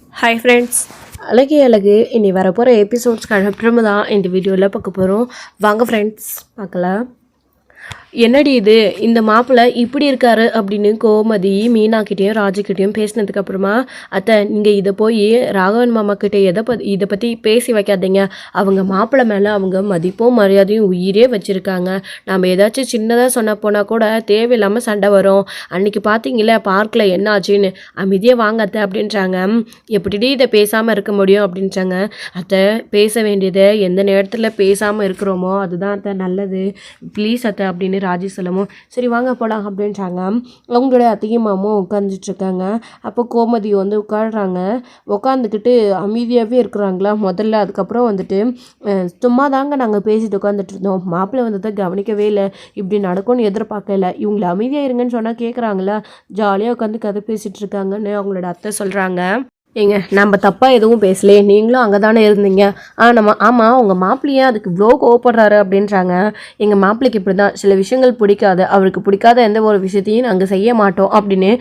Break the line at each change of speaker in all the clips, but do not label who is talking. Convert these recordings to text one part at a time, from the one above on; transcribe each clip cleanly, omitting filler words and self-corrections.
Hi friends, அழகே அழகு இனி வரப்போகிற எபிசோட்ஸ்க்கான அப்புறமா தான் இந்த வீடியோவில் பார்க்க போகிறோம். வாங்க ஃப்ரெண்ட்ஸ் பார்க்கலாம். என்னடி இது, இந்த மாப்பிள்ளை இப்படி இருக்காரு அப்படின்னு கோமதி மீனாக்கிட்டேயும் ராஜுக்கிட்டேயும் பேசினதுக்கு அப்புறமா, அத்தை நீங்கள் இதை போய் ராகவன் மாமா கிட்டே இதை பற்றி பேசி வைக்காதீங்க. அவங்க மாப்பிள்ளை மேலே அவங்க மதிப்பும் மரியாதையும் உயிரே வச்சுருக்காங்க. நம்ம ஏதாச்சும் சின்னதாக சொன்ன போனால் கூட தேவையில்லாமல் சண்டை வரும். அன்றைக்கி பார்த்தீங்களே பார்க்கில் என்ன ஆச்சுன்னு. அமைதியாக வாங்க அத்தை அப்படின்றாங்க. எப்படிடி இதை பேசாமல் இருக்க முடியும் அப்படின்றாங்க. அத்தை பேச வேண்டியதை எந்த நேரத்தில் பேசாமல் இருக்கிறோமோ அதுதான் அத்தை நல்லது, ப்ளீஸ் அத்தை அப்படின்னு ராஜி சொல்லவும், சரி வாங்க போகலாம் அப்படின்றாங்க. அவங்களுடைய அத்தையும் மாமும் உட்காந்துட்ருக்காங்க. அப்போ கோமதி வந்து உட்காடுறாங்க. உட்காந்துக்கிட்டு அமைதியாகவே இருக்கிறாங்களா முதல்ல. அதுக்கப்புறம் வந்துட்டு சும்மா தாங்க நாங்கள் பேசிட்டு உட்காந்துட்டு இருந்தோம், மாப்பிள்ளை வந்ததை கவனிக்கவே இல்லை, இப்படி நடக்கும்னு எதிர்பார்க்கல, இவங்களை அமைதியாக இருங்கன்னு சொன்னால் கேட்குறாங்களா, ஜாலியாக உட்காந்து கதை பேசிகிட்டு இருக்காங்கன்னு அவங்களோட அத்தை சொல்கிறாங்க. ஏங்க நம்ம தப்பாக எதுவும் பேசலையே, நீங்களும் அங்கே தானே இருந்தீங்க. ஆமாம் உங்கள் மாப்பிள்ளையே அதுக்கு இவ்வளோ கோவப்படுறாரு அப்படின்றாங்க. எங்கள் மாப்பிள்ளைக்கு இப்படி தான் சில விஷயங்கள் பிடிக்காது, அவருக்கு பிடிக்காத எந்த ஒரு விஷயத்தையும் நாங்கள் செய்ய மாட்டோம் அப்படின்னு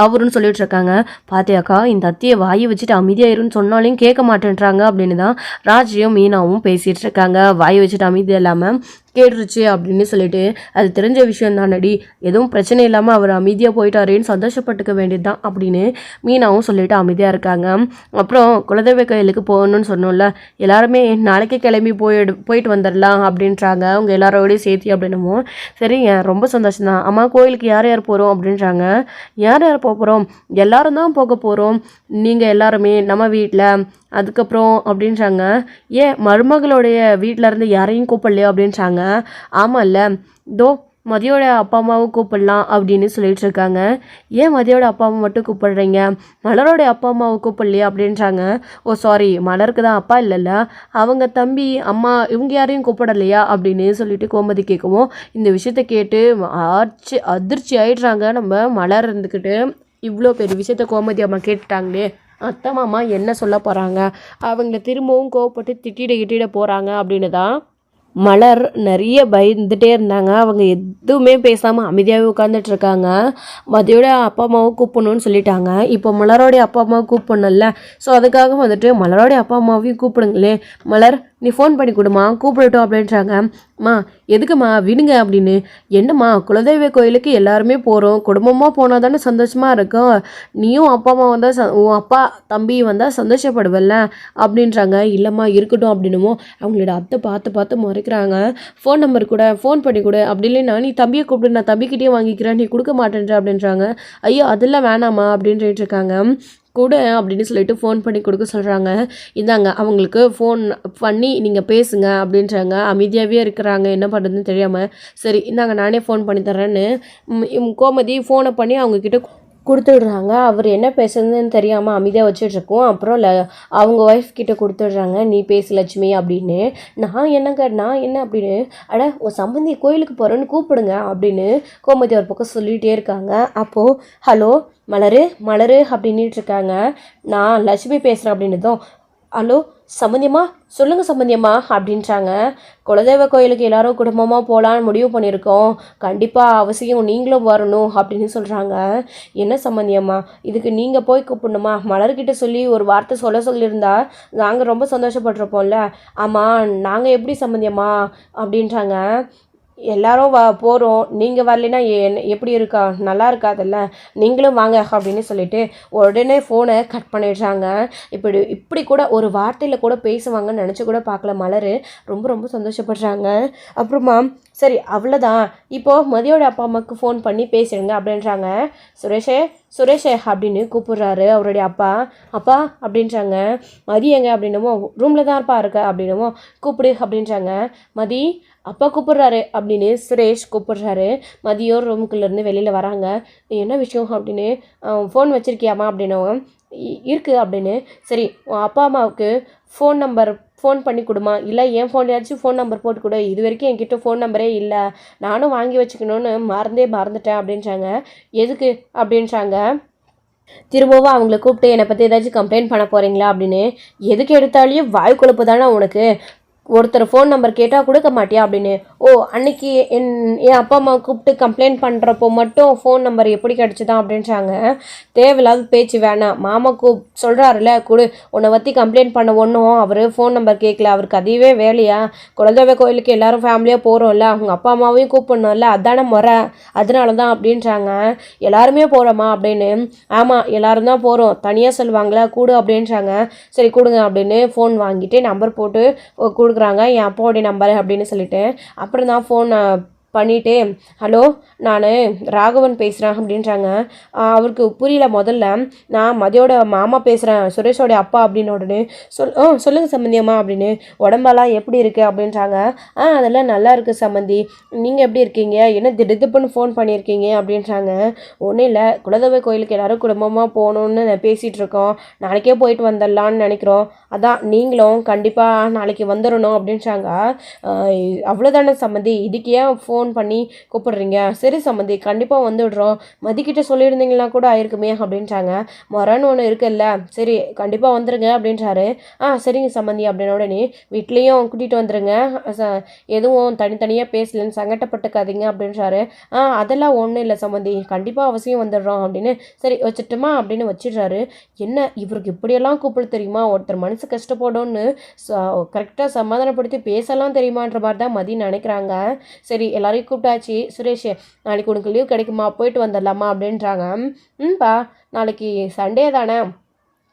அவருன்னு சொல்லிட்டு இருக்காங்க. பாத்தியாக்கா, இந்த அத்தியை வாயை வச்சுட்டு அமைதியாயிருன்னு சொன்னாலையும் கேட்க மாட்டேன்றாங்க அப்படின்னு தான் ராஜியும் மீனாவும் பேசிகிட்டு இருக்காங்க. வாயை வச்சுட்டு அமைதியாக இல்லாமல் கேட்டுருச்சு அப்படின்னு சொல்லிட்டு, அது தெரிஞ்ச விஷயம் தானடி, எதுவும் பிரச்சனை இல்லாமல் அவர் அமைதியாக போயிட்டாரேன்னு சந்தோஷப்பட்டுக்க வேண்டியது தான் அப்படின்னு மீனாவும் சொல்லிட்டு அமைதியாக இருக்காங்க. அப்புறம் குலதெய்வ கோயிலுக்கு போகணும்னு சொன்னோம்ல, எல்லாருமே நாளைக்கே கிளம்பி போயிட்டு வந்துடலாம் அப்படின்றாங்க. அவங்க எல்லாரோடையும் சேர்த்து அப்படின்னமோ, சரிங்க ரொம்ப சந்தோஷம் தான். அம்மா கோயிலுக்கு யார் யார் போகிறோம் அப்படின்றாங்க. யார் யார் போகிறோம், எல்லாரும் தான் போக போகிறோம், நீங்கள் எல்லாருமே நம்ம வீட்டில். அதுக்கப்புறம் அப்படின்றாங்க, ஏன் மருமகளுடைய வீட்டில் இருந்து யாரையும் கூப்பிடலையோ அப்படின்றாங்க. ஆமாம் இல்லை, இதோ மதியோட அப்பா அம்மாவும் கூப்பிடலாம் அப்படின்னு சொல்லிட்டு இருக்காங்க. ஏன் மதியோட அப்பா அம்மா மட்டும் கூப்பிடுறீங்க, மலரோடைய அப்பா அம்மாவை கூப்பிடலையா அப்படின்றாங்க. ஓ சாரி, மலருக்கு தான் அப்பா இல்லைல்ல, அவங்க தம்பி அம்மா இவங்க யாரையும் கூப்பிடலையா அப்படின்னு சொல்லிட்டு கோமதி கேட்கவும், இந்த விஷயத்த கேட்டு அதிர்ச்சி ஆயிடுறாங்க. நம்ம மலர் இருந்துக்கிட்டு இவ்வளோ பெரிய விஷயத்த கோமதி அம்மா கேட்டுட்டாங்களே, அத்தை மாமா என்ன சொல்ல போகிறாங்க, அவங்கள திரும்பவும் கோவப்பட்டு திட்டிட போகிறாங்க அப்படின்னு தான் மலர் நிறைய பயந்துகிட்டே இருந்தாங்க. அவங்க எதுவுமே பேசாமல் அமைதியாகவே உட்காந்துட்டு இருக்காங்க. மதியோட அப்பா அம்மாவை கூப்பிடணும்னு சொல்லிட்டாங்க. இப்போ மலரோடைய அப்பா அம்மாவை கூப்பிடணும்ல, ஸோ அதுக்காக வந்துட்டு மலரோடைய அப்பா அம்மாவையும் கூப்பிடுங்களே, மலர் நீ ஃபோன் பண்ணி கொடுமா கூப்பிடட்டும் அப்படின்றாங்க. அம்மா எதுக்குமா விடுங்க அப்படின்னு. என்னம்மா குலதெய்வ கோயிலுக்கு எல்லாருமே போகிறோம், குடும்பமாக போனால் தானே சந்தோஷமாக இருக்கும், நீயும் அப்பா அம்மா வந்தால் உன் அப்பா தம்பி வந்தால் சந்தோஷப்படுவல்ல அப்படின்றாங்க. இல்லைம்மா இருக்கட்டும் அப்படின்னுமோ அவங்களோட அத்தை பார்த்து முறைக்கிறாங்க. ஃபோன் நம்பர் கூட, ஃபோன் பண்ணி கொடு, அப்படி இல்லைன்னா நீ தம்பியை கூப்பிடு, நான் தம்பிக்கிட்டே வாங்கிக்கிறேன், நீ கொடுக்க மாட்டேன்ற அப்படின்றாங்க. ஐயோ அதெல்லாம் வேணாமா அப்படின்ட்டு இருக்காங்க. கூட அப்படின்னு சொல்லிட்டு ஃபோன் பண்ணி கொடுக்க சொல்கிறாங்க. இந்தாங்க அவங்களுக்கு ஃபோன் பண்ணி நீங்கள் பேசுங்க அப்படின்றாங்க. அமைதியாகவே இருக்கிறாங்க, என்ன பண்ணுறதுன்னு தெரியாமல். சரி இந்தாங்க நானே ஃபோன் பண்ணி தரேன்னு கோமதி ஃபோனை பண்ணி அவங்கக்கிட்ட கொடுத்துடுறாங்க. அவர் என்ன பேசுறதுன்னு தெரியாமல் அமைதியாக வச்சுட்ருக்கோம். அப்புறம் அவங்க ஒய்ஃப் கிட்டே கொடுத்துட்றாங்க, நீ பேசு லட்சுமி அப்படின்னு. நான் என்ன அப்படின்னு, அட உன் சம்பந்தி கோயிலுக்கு போகிறேன்னு கூப்பிடுங்க அப்படின்னு கோமதி ஒரு பக்கம் சொல்லிகிட்டே இருக்காங்க. அப்போது ஹலோ மலரு அப்படின்ட்டு இருக்காங்க. நான் லட்சுமி பேசுகிறேன் அப்படின்னதும், ஹலோ சம்பந்தியம்மா சொல்லுங்கள் சம்பந்தியம்மா அப்படின்றாங்க. குலதெய்வ கோயிலுக்கு எல்லாரும் குடும்பமாக போகலான்னு முடிவு பண்ணியிருக்கோம், கண்டிப்பாக அவசியம் நீங்களும் வரணும் அப்படின்னு சொல்கிறாங்க. என்ன சம்பந்தியம்மா, இதுக்கு நீங்கள் போய் கூப்பிடணுமா, மலர்கிட்ட சொல்லி ஒரு வார்த்தை சொல்லியிருந்தா நாங்கள் ரொம்ப சந்தோஷப்பட்டிருப்போம்ல. ஆமாம் நாங்கள் எப்படி சம்பந்தியம்மா அப்படின்றாங்க. எல்லாரும் போகிறோம், நீங்கள் வரலைன்னா எப்படி இருக்கா, நல்லா இருக்காதுல்ல, நீங்களும் வாங்க அப்படின்னு சொல்லிட்டு உடனே ஃபோனை கட் பண்ணிடுறாங்க. இப்படி கூட ஒரு வார்த்தையில் கூட பேசுவாங்கன்னு நினச்சி கூட பார்க்கல மலர். ரொம்ப சந்தோஷப்படுறாங்க. அப்புறமா சரி அவ்வளோதான், இப்போது மதியோட அப்பா அம்மாவுக்கு ஃபோன் பண்ணி பேசிடுங்க அப்படின்றாங்க. சுரேஷே அப்படின்னு கூப்பிட்றாரு அவருடைய அப்பா அப்படின்றாங்க. மதி எங்க அப்படின்னமோ, ரூமில் தான் இருக்க அப்படின்னமோ, கூப்பிடு அப்படின்றாங்க. மதி அப்பா கூப்பிட்றாரு அப்படின்னு சுரேஷ் கூப்பிட்றாரு. மதியம் ரூமுக்குள்ளேருந்து வெளியில் வராங்க. என்ன விஷயம் அப்படின்னு, ஃபோன் வச்சுருக்கியாமா அப்படின்னவும், இருக்குது அப்படின்னு. சரி உன் அப்பா அம்மாவுக்கு ஃபோன் பண்ணி கொடுமா, இல்லை என் ஃபோன்லையாச்சும் ஃபோன் நம்பர் போட்டு கொடு, இது வரைக்கும் என்கிட்ட ஃபோன் நம்பரே இல்லை, நானும் வாங்கி வச்சுக்கணுன்னு மறந்துட்டேன் அப்படின்றாங்க. எதுக்கு அப்படின்றாங்க. திரும்பவும் அவங்கள கூப்பிட்டு என்னை பற்றி ஏதாச்சும் கம்ப்ளைண்ட் பண்ண போகிறீங்களா அப்படின்னு. எதுக்கு எடுத்தாலையும் வாய் கொழுப்பு தானே உனக்கு, ஒருத்தர் ஃபோன் நம்பர் கேட்டால் கொடுக்க மாட்டியா அப்படின்னு. ஓ அன்னைக்கு என் அப்பா அம்மா கூப்பிட்டு கம்ப்ளைண்ட் பண்ணுறப்போ மட்டும் ஃபோன் நம்பர் எப்படி கிடச்சிதான் அப்படின்றாங்க. தேவையில்லாத பேச்சு வேணாம், மாமா சொல்கிறாருல கொடு, உன்னை பற்றி கம்ப்ளைண்ட் பண்ண ஒன்றும் அவர் ஃபோன் நம்பர் கேட்கல, அவருக்கு அதுவே வேலையா, குலதெய்வ கோயிலுக்கு எல்லோரும் ஃபேமிலியாக போகிறோம்ல, அவங்க அப்பா அம்மாவையும் கூப்பிடணும்ல, அதான முறை, அதனால தான் அப்படின்றாங்க. எல்லாருமே போகிறோமா அப்படின்னு. ஆமாம் எல்லாரும் தான் போகிறோம், தனியாக சொல்லுவாங்களா கூடு அப்படின்றாங்க. சரி கொடுங்க அப்படின்னு ஃபோன் வாங்கிட்டு நம்பர் போட்டு கொடுக்குறாங்க, என் அப்பாவுடைய நம்பர் அப்படின்னு சொல்லிட்டு. அப்புறம் தான் ஃபோன் பண்ணிவிட்டு ஹலோ நான் ராகவன் பேசுகிறேன் அப்படின்றாங்க. அவருக்கு புரியல முதல்ல. நான் மதியோட மாமா பேசுகிறேன், சுரேஷோடைய அப்பா அப்படின்னு உடனே சொல்லுங்கள் சம்மந்தியம்மா அப்படின்னு. உடம்பெல்லாம் எப்படி இருக்குது அப்படின்றாங்க. அதெல்லாம் நல்லா இருக்குது சம்மந்தி, நீங்கள் எப்படி இருக்கீங்க, என்ன திடுப்புன்னு ஃபோன் பண்ணியிருக்கீங்க அப்படின்றாங்க. ஒன்றும் இல்லை, குலதெய்வ கோயிலுக்கு எல்லோரும் குடும்பமாக போகணுன்னு பேசிகிட்டு இருக்கோம், நாளைக்கே போயிட்டு வந்துடலான்னு நினைக்கிறோம், அதான் நீங்களும் கண்டிப்பாக நாளைக்கு வந்துடணும் அப்படின்றாங்க. அவ்வளோதானே சம்மந்தி, இதுக்கு ஏன் ஃபோன் பண்ணி கூப்பிடுறீங்க, சரி சம்மந்தி கண்டிப்பாக வந்துடுறோம், மதிக்கிட்ட சொல்லியிருந்தீங்கன்னா கூட ஆயிருக்குமே அப்படின்றாங்க. மரன்னு ஒன்று இருக்குல்ல, சரி கண்டிப்பாக வந்துடுங்க அப்படின்றாரு. சரிங்க சம்மந்தி அப்படின்ன உடனே வீட்லேயும் கூட்டிகிட்டு வந்துடுங்க, எதுவும் தனித்தனியாக பேசலன்னு சங்கடப்பட்டுக்காதீங்க அப்படின்றாரு. அதெல்லாம் ஒன்றும் இல்லை சம்மந்தி, கண்டிப்பாக அவசியம் வந்துடுறோம் அப்படின்னு. சரி வச்சுட்டுமா அப்படின்னு வச்சிடுறாரு. என்ன இவருக்கு இப்படியெல்லாம் கூப்பிட தெரியுமா, ஒருத்தர் மனசு கஷ்டப்படணும்னு கரெக்டாக சமாதானப்படுத்தி பேசலாம் தெரியுமான்ற மாதிரி தான் மதி நினைக்கிறாங்க. சரி எல்லாரையும் கூப்பிட்டாச்சு, சுரேஷ் நாளைக்கு உனக்கு லீவ் கிடைக்குமா, போயிட்டு வந்துடலாமா அப்படின்றாங்க. பா நாளைக்கு சண்டே தானே,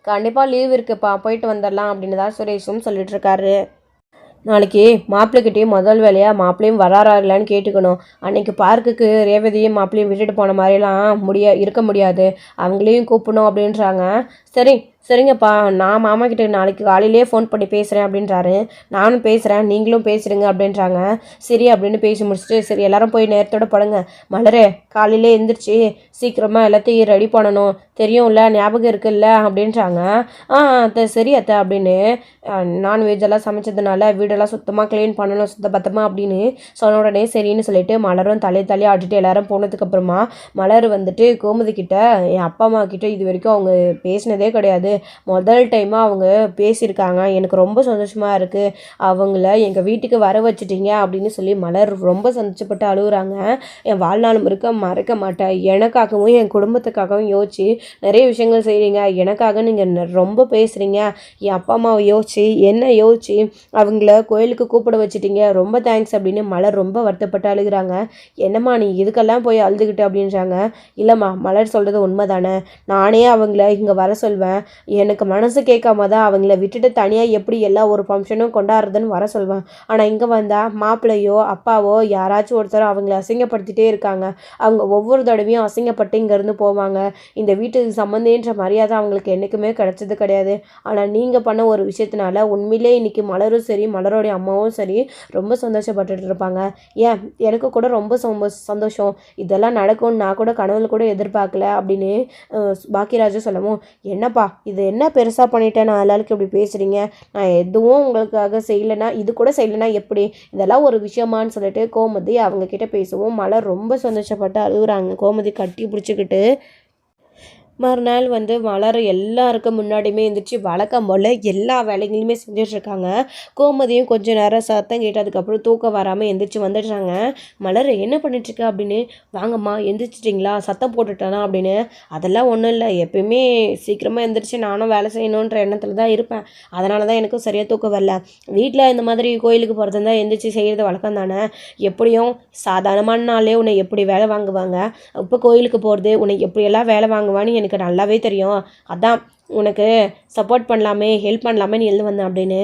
கண்டிப்பாக லீவ் இருக்குப்பா, போயிட்டு வந்துடலாம் அப்படின்னு தான் சுரேஷும் சொல்லிட்டு இருக்காரு. நாளைக்கு மாப்பிள்ளைக்கிட்டேயும் முதல் வேலையாக மாப்பிள்ளையும் வராரா இல்லைன்னு கேட்டுக்கணும். அன்றைக்கி பார்க்குக்கு ரேவதியும் மாப்பிள்ளையும் விட்டுட்டு போன மாதிரிலாம் இருக்க முடியாது, அவங்களையும் கூப்பிடணும் அப்படின்றாங்க. சரிங்கப்பா, நான் மாமா கிட்ட நாளைக்கு காலையிலே ஃபோன் பண்ணி பேசுகிறேன் அப்படின்றாரு. நானும் பேசுகிறேன், நீங்களும் பேசுகிறீங்க அப்படின்றாங்க. சரி அப்படின்னு பேசி முடிச்சுட்டு சரி எல்லாரும் போய் நேரத்தோடு படுங்க, மலரே காலையிலே எழுந்திரிச்சு சீக்கிரமாக எல்லாத்தையும் ரெடி பண்ணணும், தெரியும்ல ஞாபகம் இருக்குல்ல அப்படின்றாங்க. சரி அத்தை அப்படின்னு. நான்வெஜ்ஜெல்லாம் சமைச்சதுனால வீடெல்லாம் சுத்தமாக க்ளீன் பண்ணணும் சுத்தபத்தமாக அப்படின்னு சொன்ன உடனே சரின்னு சொல்லிட்டு மலரும் தலையை ஆட்டிட்டு எல்லாரும் போனதுக்கப்புறமா மலர் வந்துட்டு கோமதி கிட்ட, என் அப்பா அம்மா கிட்ட இது வரைக்கும் அவங்க பேசினதே கிடையாது, முதல் டைமாக அவங்க பேசியிருக்காங்க, எனக்கு ரொம்ப சந்தோஷமாக இருக்குது, அவங்கள எங்கள் வீட்டுக்கு வர வச்சுட்டீங்க அப்படின்னு சொல்லி மலர் ரொம்ப சந்தோஷப்பட்டு அழுகுறாங்க. என் வாழ்நாளும் மறக்க மாட்டேன், எனக்காகவும் என் குடும்பத்துக்காகவும் யோசிச்சு நிறைய விஷயங்கள் செய்கிறீங்க, எனக்காக நீங்கள் ரொம்ப பேசுகிறீங்க, என் அப்பா அம்மாவை யோசிச்சு என்ன யோசிச்சு அவங்கள கோயிலுக்கு கூப்பிட வச்சுட்டீங்க, ரொம்ப தேங்க்ஸ் அப்படின்னு மலர் ரொம்ப வருத்தப்பட்டு அழுகுறாங்க. என்னம்மா நீ இதுக்கெல்லாம் போய் அழுதுகிட்டு அப்படின்றாங்க. இல்லைம்மா மலர் சொல்கிறது உண்மை தானே, நானே அவங்கள இங்கே வர சொல்வேன், எனக்கு மனசு கேட்காம தான் அவங்கள விட்டுட்டு தனியாக எப்படி எல்லா ஒரு ஃபங்க்ஷனும் கொண்டாடுறதுன்னு வர சொல்வேன், ஆனால் இங்கே வந்தால் மாப்பிள்ளையோ அப்பாவோ யாராச்சும் ஒருத்தர் அவங்கள அசிங்கப்படுத்திட்டே இருக்காங்க, அவங்க ஒவ்வொரு தடவையும் அசிங்கப்பட்டு இங்கேருந்து போவாங்க, இந்த வீட்டுக்கு சம்மந்தின்ற மரியாதை அவங்களுக்கு என்றைக்குமே கிடைச்சது கிடையாது, ஆனால் நீங்கள் பண்ண ஒரு விஷயத்தினால உண்மையிலே இன்றைக்கி மலரும் சரி மலரோடைய அம்மாவும் சரி ரொம்ப சந்தோஷப்பட்டுட்டு இருப்பாங்க. ஏன் எனக்கு கூட ரொம்ப சந்தோஷம், இதெல்லாம் நடக்கும்னு நான் கூட கனவுல கூட எதிர்பார்க்கல அப்படின்னு பாக்கியராஜும் சொல்லவும், என்னப்பா இது என்ன பெருசாக பண்ணிட்டேன், நான் எல்லாருக்கும் இப்படி பேசுகிறீங்க, நான் எதுவும் உங்களுக்காக செய்யலைன்னா இது கூட செய்யலைன்னா எப்படி, இதெல்லாம் ஒரு விஷயமானு சொல்லிட்டு கோமதி அவங்க கிட்ட பேசவும் மலர் ரொம்ப சந்தோஷப்பட்டு அழுகுறாங்க, கோமதி கட்டி பிடிச்சிக்கிட்டு. மறுநாள் மலர் எல்லாருக்கும் முன்னாடியுமே எழுந்திரிச்சு வழக்கம் போல் எல்லா வேலைகளுமே செஞ்சிட்ருக்காங்க. கோமதியும் கொஞ்சம் நேரம் சத்தம் கேட்டதுக்கப்புறம் தூக்கம் வராமல் எந்திரிச்சு வந்துடுறாங்க. மலர் என்ன பண்ணிட்டுருக்க அப்படின்னு. வாங்கம்மா எந்திரிச்சிட்டிங்களா, சத்தம் போட்டுட்டானா அப்படின்னு. அதெல்லாம் ஒன்றும் இல்லை, எப்பயுமே சீக்கிரமாக எந்திரிச்சு நானும் வேலை செய்யணுன்ற எண்ணத்தில் தான் இருப்பேன், அதனால தான் எனக்கும் சரியாக தூக்கம் வரல, வீட்டில் இந்த மாதிரி கோயிலுக்கு போகிறது தான் எந்திரிச்சு செய்கிறது வழக்கம் தானே, எப்படியும் சாதாரணமான நாளே உன்னை எப்படி வேலை வாங்குவாங்க, இப்போ கோயிலுக்கு போகிறது உன்னை எப்படியெல்லாம் வேலை வாங்குவான்னு எனக்கு நல்லாவே தெரியும், அதான் உனக்கு சப்போர்ட் பண்ணலாமே ஹெல்ப் பண்ணலாமேன்னு எழுந்து வந்தேன் அப்படின்னு.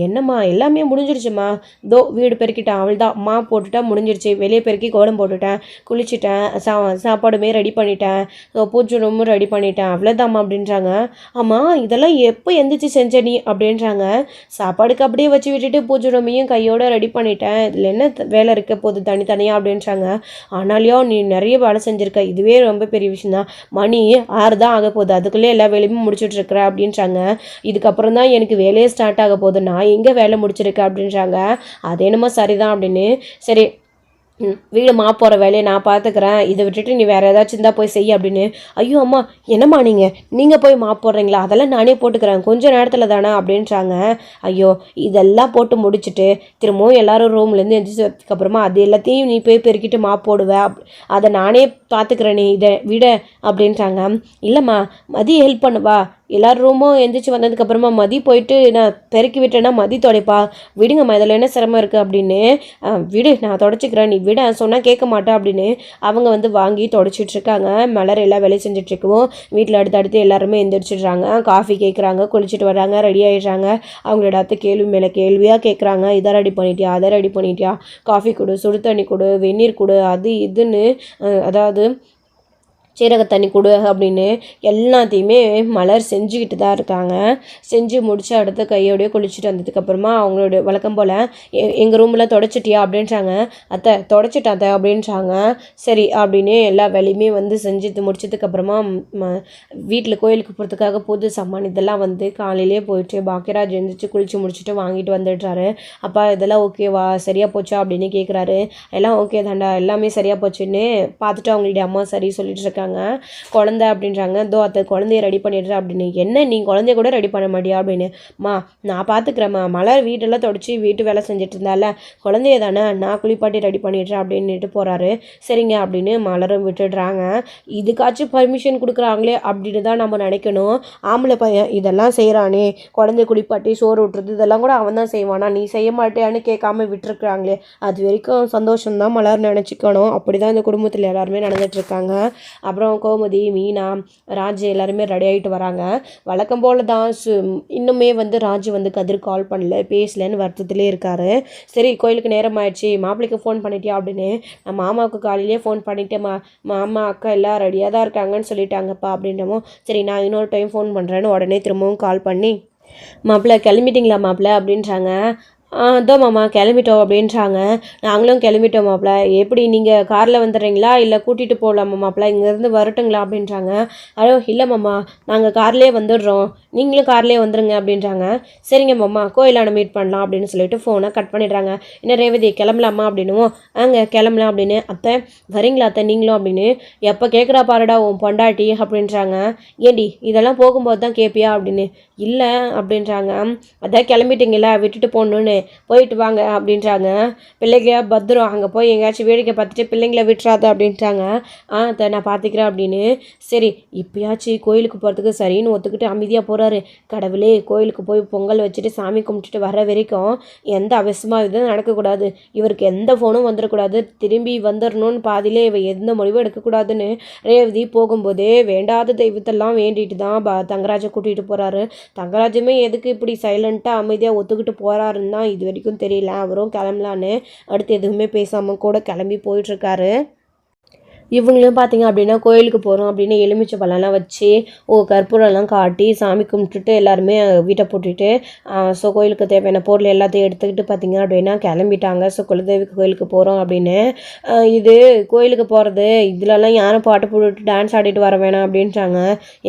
என்னம்மா எல்லாமே முடிஞ்சிருச்சுமா, தோ வீடு பெருக்கிட்டேன், அவள் தான் மா போட்டுட்டா முடிஞ்சிருச்சு, வெளியே பெருக்கி கோலம் போட்டுட்டேன், குளிச்சுட்டேன், சாப்பாடுமே ரெடி பண்ணிட்டேன், பூஜை ரூமும் ரெடி பண்ணிட்டேன், அவ்வளோதாம்மா அப்படின்றாங்க. ஆமாம் இதெல்லாம் எப்போ எந்திரிச்சு செஞ்ச நீ அப்படின்றாங்க. சாப்பாடுக்கு அப்படியே வச்சு விட்டுட்டு பூஜை ரூமையும் கையோடு ரெடி பண்ணிட்டேன், இதில் என்ன வேலை இருக்க போகுது தனித்தனியாக அப்படின்றாங்க. ஆனாலையும் நீ நிறைய வேலை செஞ்சுருக்க, இதுவே ரொம்ப பெரிய விஷயம் தான், மணி 6 தான் ஆக போகுது, அதுக்குள்ளே எல்லா வேலையுமே முடிச்சுட்ருக்குற அப்படின்றாங்க. இதுக்கப்புறம் தான் எனக்கு வேலையே ஸ்டார்ட் ஆக போகுது, நான் எங்கே வேலை முடிச்சிருக்கேன் அப்படின்றாங்க. அது என்னமோ சரிதான் அப்படின்னு. சரி வீடு போகிற வேலையை நான் பார்த்துக்கிறேன், இதை விட்டுட்டு நீ வேறு ஏதாச்சும் இருந்தால் போய் செய்ய அப்படின்னு. ஐயோ அம்மா என்னம்மா நீங்கள் போய் போடுறீங்களா, அதெல்லாம் நானே போட்டுக்கிறேன் கொஞ்சம் நேரத்தில் தானே அப்படின்றாங்க. ஐயோ இதெல்லாம் போட்டு முடிச்சுட்டு திரும்பவும் எல்லோரும் ரூம்லேருந்து எந்திரிச்சதுக்கு அப்புறமா அது எல்லாத்தையும் நீ போய் பெருக்கிட்டு போடுவேன், அதை நானே பார்த்துக்கிறேன், நீ இதை விட அப்படின்றாங்க. இல்லைம்மா மதி ஹெல்ப் பண்ணுவா, எல்லார் ரூமும் எந்திரிச்சு வந்ததுக்கப்புறமா மதி போயிட்டு நான் பெருக்கி விட்டேன்னா மதி துடைப்பா, விடுங்கம்மா இதில் என்ன சிரமம் இருக்குது அப்படின்னு. விடு நான் தொடச்சிக்கிறேன், நீ விட சொன்னால் கேட்க மாட்டேன் அப்படின்னு அவங்க வாங்கி தொடச்சிட்ருக்காங்க. மலர் எல்லாம் வேலை செஞ்சிட்ருக்கவும் வீட்டில் அடுத்தடுத்து எல்லாருமே எந்திரிச்சிடுறாங்க. காஃபி கேட்குறாங்க, குளிச்சுட்டு வர்றாங்க, ரெடி ஆகிடுறாங்க. அவங்களோட அத்தை கேள்வி மேலே கேள்வியாக கேட்குறாங்க. இதை ரெடி பண்ணிட்டியா, அதை ரெடி பண்ணிட்டியா, காஃபி கொடு, சுடு தண்ணி கொடு, வெந்நீர் கொடு, அது இதுன்னு அதாவது சீரக தண்ணி கொடு அப்படின்னு எல்லாத்தையுமே மலர் செஞ்சுக்கிட்டு தான் இருக்காங்க. செஞ்சு முடிச்சு அடுத்த கையோடையே குளிச்சுட்டு வந்ததுக்கப்புறமா அவங்களோட வழக்கம் போல் எங்கள் ரூமில் தொடச்சிட்டியா அப்படின்றாங்க. அத்தை தொடச்சிட்டேன் அத்தை அப்படின்றாங்க. சரி அப்படின்னு எல்லா வேலையுமே செஞ்சு முடிச்சதுக்கப்புறமா வீட்டில் கோயிலுக்கு போகிறதுக்காக புது சாமான் இதெல்லாம் காலையிலே போயிட்டு பாக்கியராஜ் எழுந்திரிச்சு குளிச்சு முடிச்சுட்டு வாங்கிட்டு வந்துடுறாரு. அப்பா இதெல்லாம் ஓகேவா, சரியாக போச்சா அப்படின்னு கேட்குறாரு. எல்லாம் ஓகே தாண்டா, எல்லாமே சரியாக போச்சுன்னு பார்த்துட்டு அவங்களுடைய அம்மா சரி சொல்லிட்டு இருக்காங்க. குழந்தை அப்படின்றாங்க. இதோ அத்தை குழந்தைய ரெடி பண்ணிடுறேன் அப்படின்னு. என்ன நீ குழந்தைய கூட ரெடி பண்ண மாட்டியா அப்படின்னு. நான் பார்த்துக்கிறேம்மா, மலர் வீட்டெல்லாம் தொடச்சி வீட்டு வேலை செஞ்சுட்டு இருந்தால, குழந்தைய தானே நான் குளிப்பாட்டி ரெடி பண்ணிடுறேன் அப்படின்ட்டு போகிறாரு. சரிங்க அப்படின்னு மலரும் விட்டுடுறாங்க. இதுக்காச்சும் பர்மிஷன் கொடுக்குறாங்களே அப்படின்னு தான் நம்ம நினைக்கணும். ஆம்பளை பையன் இதெல்லாம் செய்கிறானே, குழந்தைய குளிப்பாட்டி சோறு விட்டுறது இதெல்லாம் கூட அவன் தான் செய்வானா, நீ செய்ய மாட்டேன்னு கேட்காம விட்டுருக்குறாங்களே, அது வரைக்கும் சந்தோஷம்தான் மலர் நினச்சிக்கணும். அப்படி தான் இந்த குடும்பத்தில் எல்லாருமே நடந்துகிட்ருக்காங்க. அப்புறம் கோமதி, மீனா, ராஜு எல்லாருமே ரெடி ஆகிட்டு வராங்க. வழக்கம் போல் தான் இன்னுமே ராஜு கதிர் கால் பண்ணல, பேசலன்னு வருத்தத்திலே இருக்காரு. சரி கோயிலுக்கு நேரம் ஆயிடுச்சு, மாப்பிள்ளைக்கு ஃபோன் பண்ணிட்டியா அப்படின்னு. நான் மாமாவுக்கு காலையிலேயே ஃபோன் பண்ணிட்டேன், மாமா அக்கா எல்லாம் ரெடியாக தான் இருக்காங்கன்னு சொல்லிட்டாங்கப்பா அப்படின்னமோ. சரி நான் இன்னொரு டைம் ஃபோன் பண்ணுறேன்னு உடனே திரும்பவும் கால் பண்ணி மாப்பிள்ளை கிளம்பிட்டிங்களா மாப்பிள்ளை அப்படின்றாங்க. அதோ மாமா கிளம்பிட்டோம் அப்படின்றாங்க. நாங்களும் கிளம்பிட்டோம் மாப்பிள்ள, எப்படி நீங்கள் காரில் வந்துடுறீங்களா இல்லை கூட்டிகிட்டு போகலாமா மாப்பிள்ள, இங்கேருந்து வரட்டுங்களா அப்படின்றாங்க. அடோ இல்லை மாமா நாங்கள் கார்லேயே வந்துடுறோம், நீங்களும் கார்லேயே வந்துடுங்க அப்படின்றாங்க. சரிங்க மாமா கோயிலான மீட் பண்ணலாம் அப்படின்னு சொல்லிட்டு ஃபோனை கட் பண்ணிடுறாங்க. என்ன ரேவதி கிளம்பலாமா அப்படின்னுவோம். கிளம்பலாம் அப்படின்னு. அத்தை வரீங்களா அத்தை நீங்களும் அப்படின்னு. எப்போ கேட்குறா பாருடா உன் பொண்டாட்டி அப்படின்றாங்க. ஏண்டி இதெல்லாம் போகும்போது தான் கேட்பியா அப்படின்னு. இல்லை அப்படின்றாங்க. அதான் கிளம்பிட்டீங்களா விட்டுட்டு போகணுன்னு, போயிட்டு வாங்க அப்படின்றாங்க. பிள்ளைங்க பத்திரம், அங்கே போய் எங்கேயாச்சும் வேடிக்கை பார்த்துட்டு பிள்ளைங்கள விட்டுறாத அப்படின்ட்டாங்க. நான் பார்த்துக்கிறேன் அப்படின்னு. சரி இப்போயாச்சும் கோயிலுக்கு போகிறதுக்கு சரின்னு ஒத்துக்கிட்டு அமைதியாக போகிறாரு. கடவுளே கோயிலுக்கு போய் பொங்கல் வச்சுட்டு சாமி கும்பிட்டுட்டு வர வரைக்கும் எந்த அவசியமாக இதுவும் நடக்கக்கூடாது, இவருக்கு எந்த ஃபோனும் வந்துடக்கூடாது, திரும்பி வந்துடணும்னு பாதியிலே இவ எந்த முடிவும் எடுக்கக்கூடாதுன்னு ரேவதி போகும்போதே வேண்டாத தெய்வத்தெல்லாம் வேண்டிட்டு தான் தங்கராஜை கூட்டிகிட்டு போகிறாரு. தங்கராஜுமே எதுக்கு இப்படி சைலண்ட்டாக அமைதியாக ஒத்துக்கிட்டு போகிறாருன்னு தான் இது வரைக்கும் தெரியல. அவரும் கிளம்பலான்னு அடுத்து எதுவுமே பேசாமல் கூட கிளம்பி போயிட்டுருக்காரு. இவங்களும் பார்த்திங்க அப்படின்னா கோயிலுக்கு போகிறோம் அப்படின்னு எலுமிச்சை பழம்லாம் வச்சு கற்பூரம்லாம் காட்டி சாமி கும்பிட்டுட்டு எல்லாருமே வீட்டை போட்டுட்டு ஸோ கோயிலுக்கு தேவையான பொருள் எல்லாத்தையும் எடுத்துக்கிட்டு பார்த்திங்க அப்படின்னா கிளம்பிட்டாங்க. ஸோ குலதெய்வ கோயிலுக்கு போகிறோம் அப்படின்னு. இது கோயிலுக்கு போகிறது இதிலலாம் யாரும் பாட்டு போட்டுட்டு டான்ஸ் ஆடிட்டு வர வேணாம் அப்படின்றாங்க.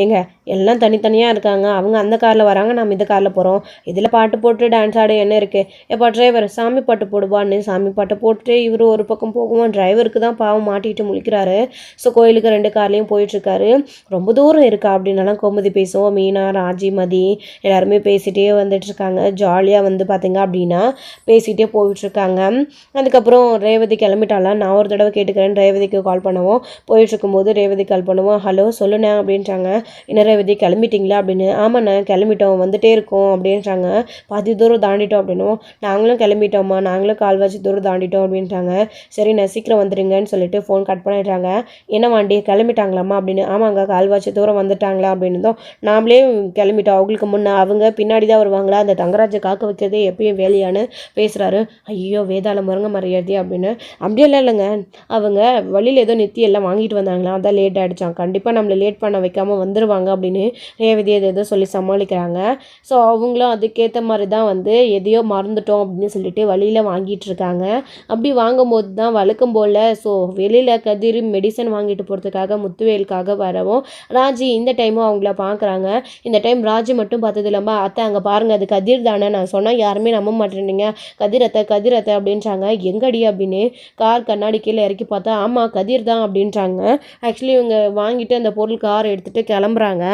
ஏங்க எல்லாம் தனித்தனியாக இருக்காங்க, அவங்க அந்த காரில் வராங்க, நம்ம இந்த காரில் போகிறோம், இதில் பாட்டு போட்டு டான்ஸ் ஆட என்ன இருக்குது, எப்போ டிரைவர் சாமி பாட்டு போடுவான்னு சாமி பாட்டு போட்டுட்டு இவர் ஒரு பக்கம் போகுவோம். டிரைவருக்கு தான் பாவம் மாட்டிகிட்டு முழிக்கிறாரு. ஸோ கோயிலுக்கு 2 கார்லேயும் போயிட்டுருக்காரு. ரொம்ப தூரம் இருக்கா அப்படின்னாலாம் கோமதி பேசுவோம். மீனா, ராஜி, மதி எல்லாருமே பேசிகிட்டே வந்துட்டுருக்காங்க. ஜாலியாக பார்த்திங்க அப்படின்னா பேசிகிட்டே போயிட்டுருக்காங்க. அதுக்கப்புறம் ரேவதி கிளம்பிட்டாலாம். நான் ஒரு தடவை கேட்டுக்கிறேன், ரேவதிக்கு கால் பண்ணுவோம். போயிட்டுருக்கும்போது ரேவதி கால் பண்ணுவோம். ஹலோ சொல்லுண்ணே அப்படின்றாங்க. என்ன ரேவதி கிளம்பிட்டிங்களா அப்படின்னு. ஆமாண்ணே கிளம்பிட்டோம் வந்துட்டே இருக்கோம் அப்படின்றாங்க. பாதி தூரம் தாண்டிட்டோம் அப்படின்னும். நாங்களும் கிளம்பிட்டோம்மா, நாங்களும் கால்வாசி தூரம் தாண்டிட்டோம் அப்படின்றாங்க. சரி நான் சீக்கிரம் வந்துடுங்கன்னு சொல்லிட்டு ஃபோன் கட் பண்ணிடுறாங்க. என்ன வாண்டி கிளம்பிட்டாங்களாம்மா அப்படின்னு. ஆமாங்க கால்வாசி தூரம் வந்துட்டாங்களா அப்படின்னு. நாமளே கிளம்பிட்டோம், அவங்களுக்கு முன்னே அவங்க பின்னாடி தான் வருவாங்களா, அந்த தங்கராஜை காக்க வைக்கிறதே எப்பயும் வேலையான்னு பேசுகிறாரு. ஐயோ வேதாள முருங்க மரியாதை அப்படின்னு. அப்படியெல்லாம் இல்லைங்க, அவங்க வழியில் ஏதோ நித்தி எல்லாம் வாங்கிட்டு வந்தாங்களா, அதான் லேட் ஆகிடுச்சான், கண்டிப்பாக நம்மளை லேட் பண்ண வைக்காமல் வந்துடுவாங்க அப்படின்னு ரேவதி எதோ சொல்லி சமாளிக்கிறாங்க. ஸோ அவங்களும் அதுக்கேற்ற மாதிரி தான் எதையோ மறந்துட்டோம் அப்படின்னு சொல்லிட்டு வழியில் வாங்கிட்டு இருக்காங்க. அப்படி வாங்கும்போது தான் வழக்கம் போல் ஸோ வெளியில் கதிர் மெடிசன் வாங்கிட்டு போகிறதுக்காக முத்துவேலுக்காக வரவும் ராஜி இந்த டைமும் அவங்கள பார்க்குறாங்க. இந்த டைம் ராஜி மட்டும் பார்த்தது இல்லாமல் அத்தை அங்கே பாருங்கள் அது கதிர் தானே, நான் சொன்னால் யாருமே நம்ப மாட்டேன்னீங்க, கதிரத்தை அப்படின்றாங்க. எங்கடி அப்படின்னு கார் கண்ணாடி கீழே இறக்கி பார்த்தா ஆமாம் கதிர் தான் அப்படின்றாங்க. ஆக்சுவலி இவங்க வாங்கிட்டு அந்த பொருள் கார் எடுத்துகிட்டு கிளம்புறாங்க.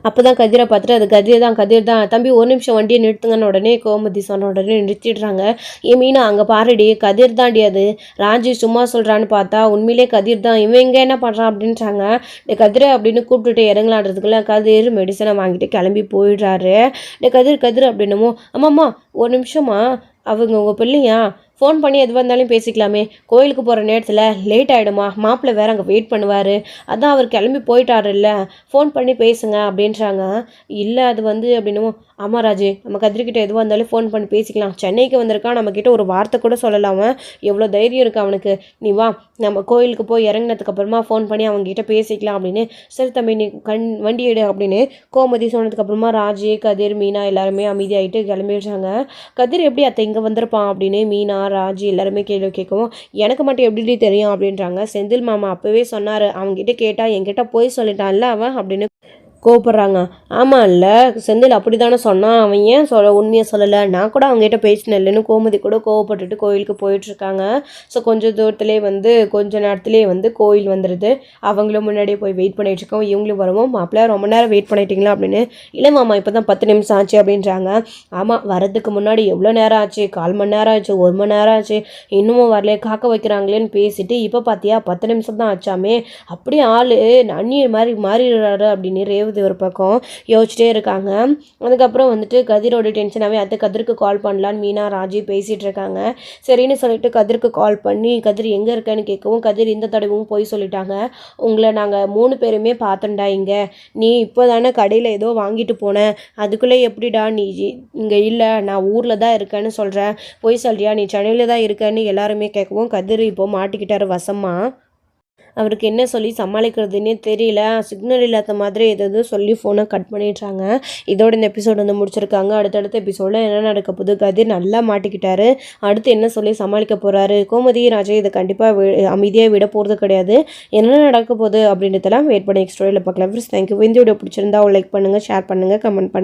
அப்போ தான் கதிரை பார்த்துட்டு அது கதிர் தான் தம்பி ஒரு நிமிஷம் வண்டியை நிறுத்துங்கன்னு உடனே கோமதி சொன்ன உடனே நிறுத்திடுறாங்க. மீனா அங்கே பாருடி கதிர் தாண்டி அது, ராஜி சும்மா சொல்கிறான்னு பார்த்தா உண்மையிலே கதிர் தான், இவன் எங்கே என்ன பண்ணுறான் அப்படின்றாங்க. கதிரை அப்படின்னு கூப்பிட்டுட்டு இறங்கலான்றதுக்குள்ள கதிர் மெடிசனை வாங்கிட்டு கிளம்பி போயிடுறாரு. கதிர் அப்படின்னமோ அம்மாம்மா ஒரு நிமிஷமா அவங்க உங்கள் பிள்ளையா, ஃபோன் பண்ணி எது வந்தாலும் பேசிக்கலாமே, கோயிலுக்கு போகிற நேரத்தில் லேட் ஆகிடுமா, மாப்பிள்ளை வேறு அங்கே வெயிட் பண்ணுவார், அதான் அவர் கிளம்பி போயிட்டாருல்ல, ஃபோன் பண்ணி பேசுங்க அப்படின்றாங்க. இல்லை அது அப்படின்னும் ஆமாம் ராஜு நம்ம கதிரிக்கிட்ட எதுவாக இருந்தாலும் ஃபோன் பண்ணி பேசிக்கலாம், சென்னைக்கு வந்திருக்கான், நம்மக்கிட்ட ஒரு வார்த்தை கூட சொல்லலாமா, எவ்வளோ தைரியம் இருக்குது அவனுக்கு, நீ வா நம்ம கோயிலுக்கு போய் இறங்கினதுக்கப்புறமா ஃபோன் பண்ணி அவங்ககிட்ட பேசிக்கலாம் அப்படின்னு. சரி தம்பி நீ வண்டி எடு அப்படின்னு கோமதி சொன்னதுக்கப்புறமா ராஜு கதிர் மீனா எல்லாருமே அமைதியாகிட்டு கிளம்பிடுறாங்க. கதிர் எப்படி அத்தை இங்கே வந்திருப்பான் அப்படின்னு மீனா ராஜி எல்லாருமே கேள்வி கேட்கவும் எனக்கு மட்டும் எப்படி தெரியும் அப்படின்றாங்க. செந்தில் மாமா அப்போவே சொன்னார், அவங்ககிட்ட கேட்டால் என்கிட்ட போய் சொல்லிட்டான்ல அவன் அப்படின்னு கோவப்படுறாங்க. ஆமாம் இல்லை செந்தில் அப்படி தானே சொன்னான், அவன் ஏன் உண்மையை சொல்லலை, நான் கூட அவங்ககிட்ட பேசினேன் இல்லைன்னு கோமதி கூட கோவப்பட்டுட்டு கோயிலுக்கு போயிட்டுருக்காங்க. ஸோ கொஞ்சம் தூரத்துலேயே கொஞ்ச நேரத்துலேயே கோயில் வந்துடுது. அவங்களும் முன்னாடியே போய் வெயிட் பண்ணிகிட்ருக்கோம். இவங்களும் வருவோம் மாப்பிள்ளை ரொம்ப நேரம் வெயிட் பண்ணிட்டீங்களா அப்படின்னு. இல்லை மாமா இப்போ தான் 10 நிமிஷம் ஆச்சு அப்படின்றாங்க. ஆமாம் வரதுக்கு முன்னாடி எவ்வளோ நேரம் ஆச்சு, 1/4 மணி நேரம் ஆச்சு, 1 மணி நேரம் ஆச்சு, இன்னமும் வரல காக்க வைக்கிறாங்களேன்னு பேசிட்டு இப்போ பார்த்தியா 10 நிமிஷம் தான் ஆச்சாமே, அப்படியே ஆள் அந்நிய மாதிரி மாறிடுறாரு அப்படின்னு ரேவதி ஒரு பக்கம் யோசிச்சுட்டே இருக்காங்க. அதுக்கப்புறம் கதிரோட டென்ஷனாகவே அத்தை கதிருக்கு கால் பண்ணலான்னு மீனா ராஜி பேசிகிட்டு இருக்காங்க. சரின்னு சொல்லிட்டு கதிருக்கு கால் பண்ணி கதிர் எங்கே இருக்கேன்னு கேட்கவும் கதிர் இந்த தடவும் போய் சொல்லிட்டாங்க. உங்களை நாங்கள் 3 பேருமே பார்த்தோம்டா, இங்கே நீ இப்போ தானே கடையில் ஏதோ வாங்கிட்டு போனேன், அதுக்குள்ளே எப்படிடா நீ இங்கே இல்லை, நான் ஊரில் தான் இருக்கேன்னு சொல்கிறேன், போய் சொல்றியா, நீ சென்னையில் தான் இருக்கேன்னு எல்லாருமே கேட்கவும் கதிர் இப்போ மாட்டிக்கிட்டார் வசமா. அவருக்கு என்ன சொல்லி சமாளிக்கிறதுனே தெரியல, சிக்னல் இல்லாத மாதிரி எதாவது சொல்லி ஃபோனை கட் பண்ணிடுறாங்க. இதோட இந்த எபிசோடு முடிச்சிருக்காங்க. அடுத்தடுத்த எபிசோடில் என்ன நடக்க போகுது, கதிர் நல்லா மாட்டிக்கிட்டாரு, அடுத்து என்ன சொல்லி சமாளிக்க போகிறாரு, கோமதி ராஜா இதை கண்டிப்பாக அமைதியாக விட போகிறது கிடையாது, என்ன நடக்க போகுது அப்படின்றதெல்லாம் வெயிட் பண்ணி ஸ்டோரியில் பார்க்கலாம். Friends thank you. இந்த வீடியோ பிடிச்சிருந்தா லைக் பண்ணுங்கள், ஷேர் பண்ணுங்கள், கமெண்ட் பண்ணுங்கள்.